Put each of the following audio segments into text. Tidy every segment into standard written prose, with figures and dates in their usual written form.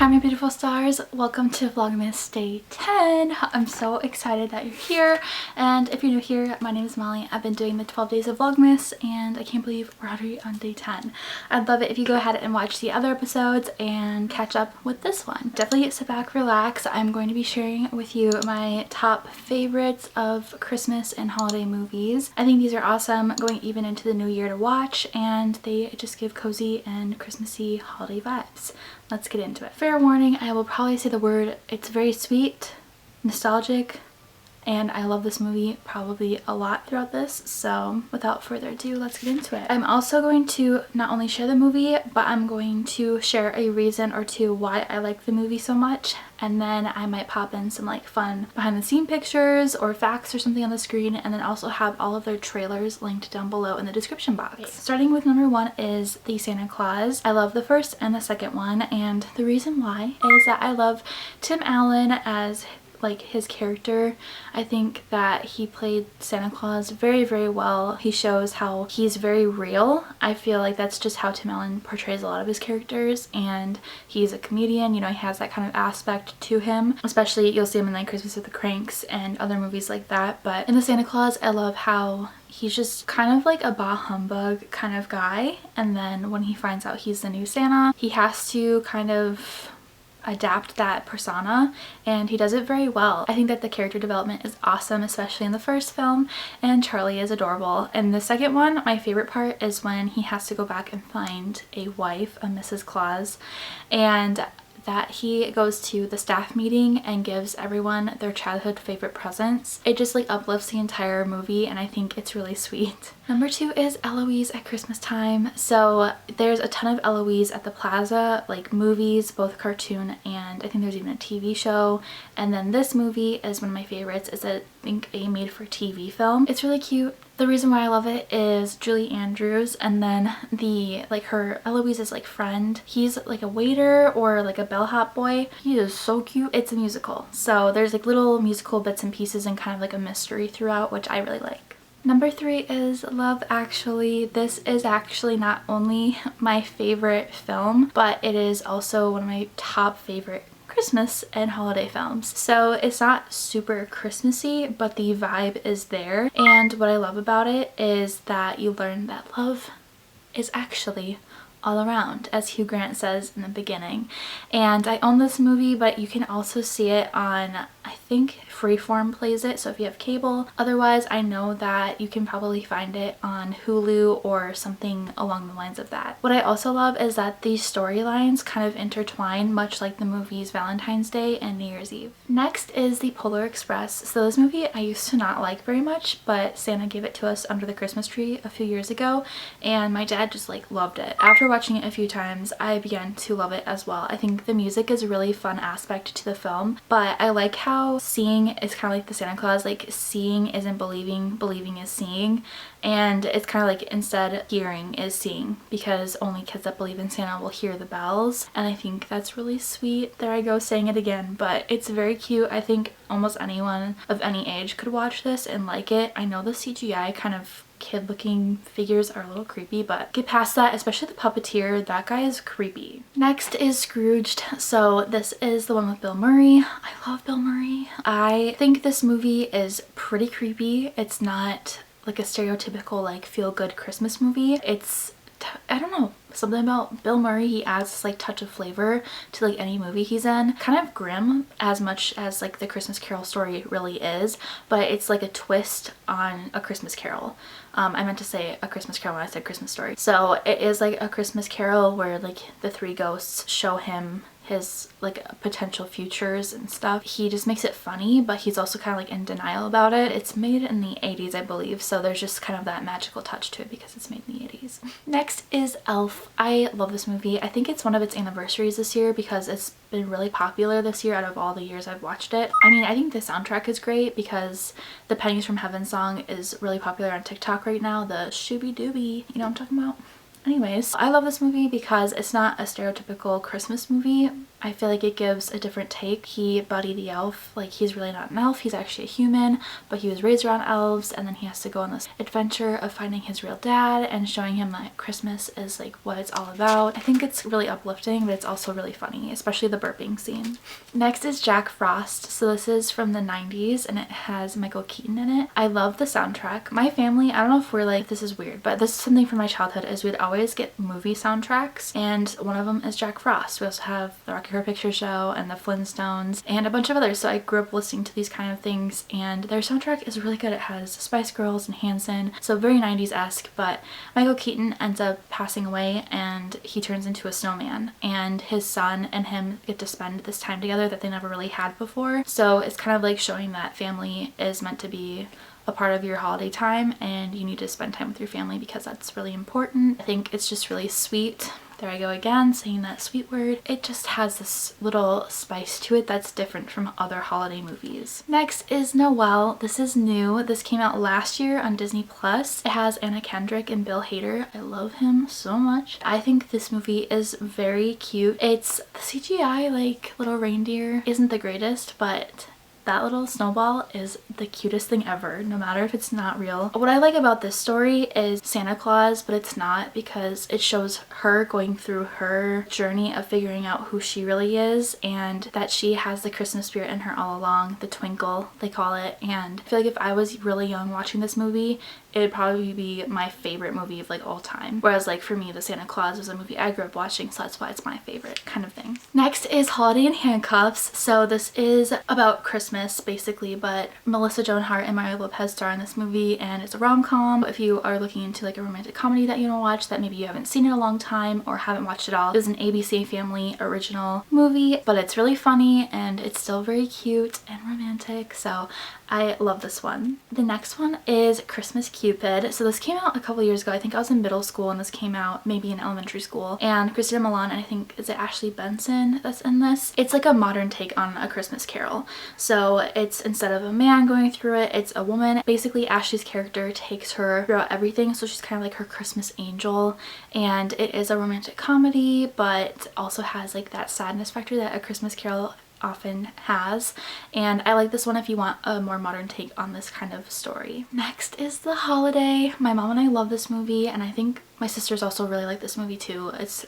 Hi my beautiful stars, welcome to Vlogmas day 10. I'm so excited that you're here, and if you're new here, my name is Molly. I've been doing the 12 days of Vlogmas and I can't believe we're already on day 10. I'd love it if you go ahead and watch the other episodes and catch up with this one. Definitely sit back, relax. I'm going to be sharing with you my top favorites of Christmas and holiday movies. I think these are awesome going even into the new year to watch, and they just give cozy and Christmassy holiday vibes. Let's get into it. Fair warning, I will probably say the word, it's very sweet, nostalgic, and I love this movie probably a lot throughout this, so without further ado, let's get into it. I'm also going to not only share the movie, but I'm going to share a reason or two why I like the movie so much, and then I might pop in some like fun behind the scene pictures or facts or something on the screen, and then also have all of their trailers linked down below in the description box. Okay. Starting with number one is the Santa Claus. I love the first and the second one, and the reason why is that I love Tim Allen as like his character. I think that he played Santa Claus very, very well. He shows how he's very real. I feel like that's just how Tim Allen portrays a lot of his characters, and he's a comedian, you know, he has that kind of aspect to him. Especially you'll see him in like Christmas with the Cranks and other movies like that, but in the Santa Claus I love how he's just kind of like a bah humbug kind of guy, and then when he finds out he's the new Santa, he has to kind of adapt that persona, and he does it very well. I think that the character development is awesome, especially in the first film, and Charlie is adorable. In the second one, my favorite part is when he has to go back and find a wife, a Mrs. Claus, and that he goes to the staff meeting and gives everyone their childhood favorite presents. It just like uplifts the entire movie, and I think it's really sweet. Number two is Eloise at Christmas time. So there's a ton of Eloise at the plaza, like movies, both cartoon and I think there's even a TV show. And then this movie is one of my favorites. It's I think a made-for-TV film. It's really cute. The reason why I love it is Julie Andrews, and then the her Eloise's like friend, he's like a waiter or like a bellhop boy. He is so cute. It's a musical, so there's like little musical bits and pieces and kind of like a mystery throughout, which I really like. Number three is Love Actually. This is actually not only my favorite film, but it is also one of my top favorite Christmas and holiday films. So it's not super Christmassy, but the vibe is there, and what I love about it is that you learn that love is actually all around, as Hugh Grant says in the beginning. And I own this movie, but you can also see it on, I think Freeform plays it, so if you have cable. Otherwise, I know that you can probably find it on Hulu or something along the lines of that. What I also love is that these storylines kind of intertwine, much like the movies Valentine's Day and New Year's Eve. Next is the Polar Express. So this movie I used to not like very much, but Santa gave it to us under the Christmas tree a few years ago, and my dad just like loved it. After watching it a few times, I began to love it as well. I think the music is a really fun aspect to the film, but I like how seeing is kind of like the Santa Claus, like seeing isn't believing, believing is seeing, and it's kind of like instead hearing is seeing, because only kids that believe in Santa will hear the bells, and I think that's really sweet. There I go saying it again, but it's very cute. I think almost anyone of any age could watch this and like it. I know the CGI kind of kid looking figures are a little creepy, but get past that, especially the puppeteer. That guy is creepy. Next is Scrooged. So this is the one with Bill Murray. I love Bill Murray. I think this movie is pretty creepy. It's not like a stereotypical like feel-good Christmas movie. It's, I don't know, something about Bill Murray, he adds this like touch of flavor to like any movie he's in. Kind of grim as much as like the Christmas Carol story really is, but it's like a twist on A Christmas Carol. I meant to say A Christmas Carol when I said Christmas Story. So it is like A Christmas Carol where like the three ghosts show him his like potential futures and stuff. He just makes it funny, but he's also kind of like in denial about it. It's made in the 80s, I believe, so there's just kind of that magical touch to it because it's made in the 80s. Next is Elf. I love this movie. I think it's one of its anniversaries this year because it's been really popular this year out of all the years I've watched it. I mean, I think the soundtrack is great because the Pennies from Heaven song is really popular on TikTok right now. The Shooby Dooby, you know what I'm talking about? Anyways, I love this movie because it's not a stereotypical Christmas movie. I feel like it gives a different take. He, Buddy the elf, like he's really not an elf, he's actually a human, but he was raised around elves, and then he has to go on this adventure of finding his real dad and showing him that Christmas is like what it's all about. I think it's really uplifting, but it's also really funny, especially the burping scene. Next is Jack Frost. So this is from the 90s and it has Michael Keaton in it. I love the soundtrack. My family, I don't know if we're like, this is weird, but this is something from my childhood, is we'd always get movie soundtracks, and one of them is Jack Frost. We also have the Rocky Horror Picture Show and the Flintstones and a bunch of others. So I grew up listening to these kind of things, and their soundtrack is really good. It has Spice Girls and Hanson, so very 90s-esque, but Michael Keaton ends up passing away and he turns into a snowman, and his son and him get to spend this time together that they never really had before. So it's kind of like showing that family is meant to be a part of your holiday time, and you need to spend time with your family because that's really important. I think it's just really sweet. There I go again, saying that sweet word. It just has this little spice to it that's different from other holiday movies. Next is Noel. This is new. This came out last year on Disney Plus. It has Anna Kendrick and Bill Hader. I love him so much. I think this movie is very cute. It's the CGI like little reindeer isn't the greatest, but that little snowball is the cutest thing ever, no matter if it's not real. What I like about this story is Santa Claus, but it's not, because it shows her going through her journey of figuring out who she really is, and that she has the Christmas spirit in her all along, the twinkle they call it. And I feel like if I was really young watching this movie, it would probably be my favorite movie of like all time. Whereas like for me, the Santa Claus was a movie I grew up watching, so that's why it's my favorite kind of thing. Next is Holiday in Handcuffs. So this is about Christmas basically, but Melissa Joan Hart and Mario Lopez star in this movie, and it's a rom-com. If you are looking into like a romantic comedy that you want to watch that maybe you haven't seen in a long time or haven't watched it all, it was an ABC Family original movie, but it's really funny and it's still very cute and romantic, so I love this one. The next one is Christmas Cupid. So this came out a couple years ago. I think I was in middle school and this came out maybe in elementary school. And Christina Milian, and I think, is it Ashley Benson that's in this? It's like a modern take on A Christmas Carol. So it's, instead of a man going through it, it's a woman. Basically, Ashley's character takes her throughout everything. So she's kind of like her Christmas angel. And it is a romantic comedy, but also has like that sadness factor that A Christmas Carol often has, and I like this one if you want a more modern take on this kind of story. Next is The Holiday. My mom and I love this movie, and I think my sisters also really like this movie too. It's,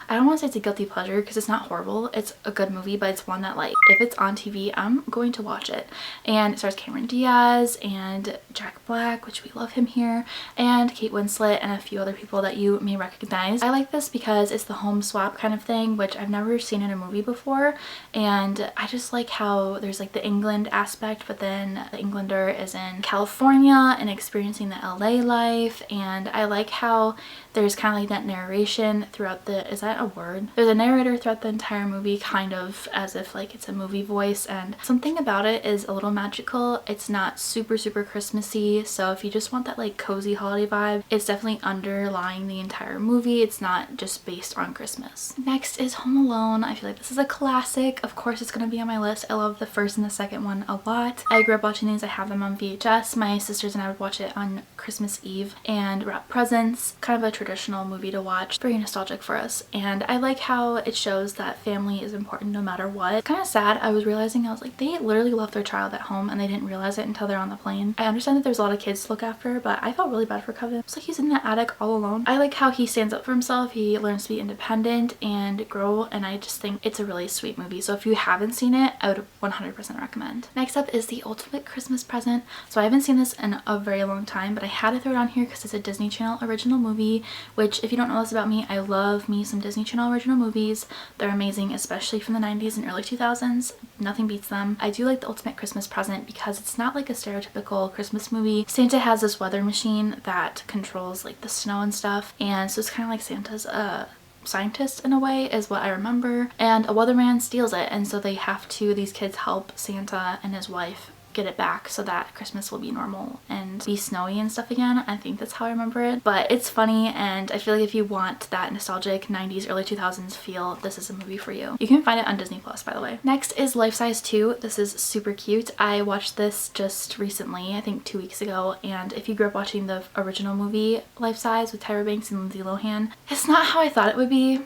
I don't want to say it's a guilty pleasure because it's not horrible. It's a good movie, but it's one that like if it's on TV, I'm going to watch it. And it stars Cameron Diaz and Jack Black, which we love him here, and Kate Winslet and a few other people that you may recognize. I like this because it's the home swap kind of thing, which I've never seen in a movie before, and I just like how there's like the England aspect, but then the Englander is in California and experiencing the LA life, and I like how there's kind of like that narration throughout the, is that a word? There's a narrator throughout the entire movie, kind of as if like it's a movie voice, and something about it is a little magical. It's not super Christmassy, so if you just want that like cozy holiday vibe, it's definitely underlying the entire movie. It's not just based on Christmas. Next is Home Alone. I feel like this is a classic. Of course it's going to be on my list. I love the first and the second one a lot. I grew up watching these. I have them on VHS. My sisters and I would watch it on Christmas Eve and wrap presents. Kind of a traditional movie to watch. Very nostalgic for us, and I like how it shows that family is important no matter what. Kind of sad. I was realizing, I was like, they literally left their child at home and they didn't realize it until they're on the plane. I understand that there's a lot of kids to look after, but I felt really bad for Kevin. It's like he's in the attic all alone. I like how he stands up for himself. He learns to be independent and grow, and I just think it's a really sweet movie. So if you haven't seen it, I would 100% recommend. Next up is The Ultimate Christmas Present. So I haven't seen this in a very long time, but I had to throw it on here because it's a Disney Channel original movie, which if you don't know this about me, I love me some Disney Channel original movies. They're amazing, especially from the 90s and early 2000s. Nothing beats them. I do like The Ultimate Christmas Present because it's not like a stereotypical Christmas movie. Santa has this weather machine that controls like the snow and stuff, and so it's kind of like Santa's scientist in a way, is what I remember, and a weatherman steals it, and so they have to, these kids help Santa and his wife get it back so that Christmas will be normal and be snowy and stuff again. I think that's how I remember it, but it's funny, and I feel like if you want that nostalgic 90s early 2000s feel, this is a movie for you. You can find it on Disney Plus, by the way. Next is Life Size 2. This is super cute. I watched this just recently, I think 2 weeks ago, and if you grew up watching the original movie Life Size with Tyra Banks and Lindsay Lohan, it's not how I thought it would be.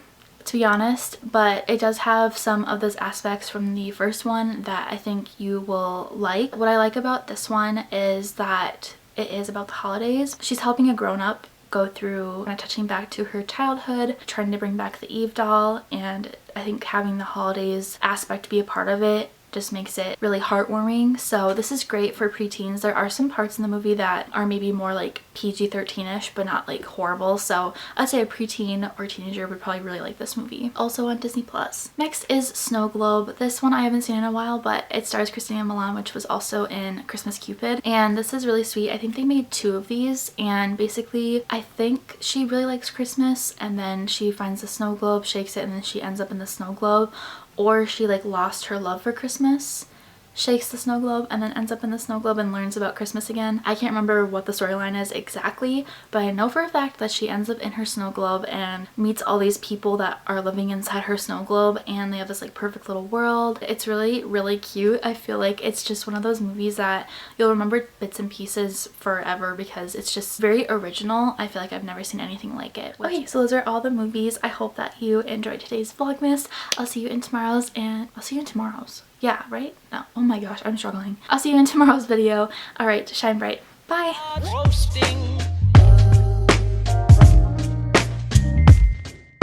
to be honest, but it does have some of those aspects from the first one that I think you will like. What I like about this one is that it is about the holidays. She's helping a grown-up go through kind of touching back to her childhood, trying to bring back the Eve doll, and I think having the holidays aspect be a part of it just makes it really heartwarming. So this is great for preteens. There are some parts in the movie that are maybe more like PG-13ish, but not like horrible. So I'd say a preteen or teenager would probably really like this movie. Also on Disney Plus. Next is Snow Globe. This one I haven't seen in a while, but it stars Christina Milian, which was also in Christmas Cupid. And this is really sweet. I think they made 2 of these, and basically I think she really likes Christmas, and then she finds the snow globe, shakes it, and then she ends up in the snow globe. Or she like lost her love for Christmas, shakes the snow globe, and then ends up in the snow globe and learns about Christmas again. I can't remember what the storyline is exactly, but I know for a fact that she ends up in her snow globe and meets all these people that are living inside her snow globe, and they have this like perfect little world. It's really, really cute. I feel like it's just one of those movies that you'll remember bits and pieces forever because it's just very original. I feel like I've never seen anything like it. Okay, so those are all the movies. I hope that you enjoyed today's Vlogmas. I'll see you in tomorrow's, and I'll see you in tomorrow's. Yeah, right? No. Oh my gosh, I'm struggling. I'll see you in tomorrow's video. All right, shine bright. Bye.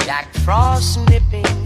Jack Frost nipping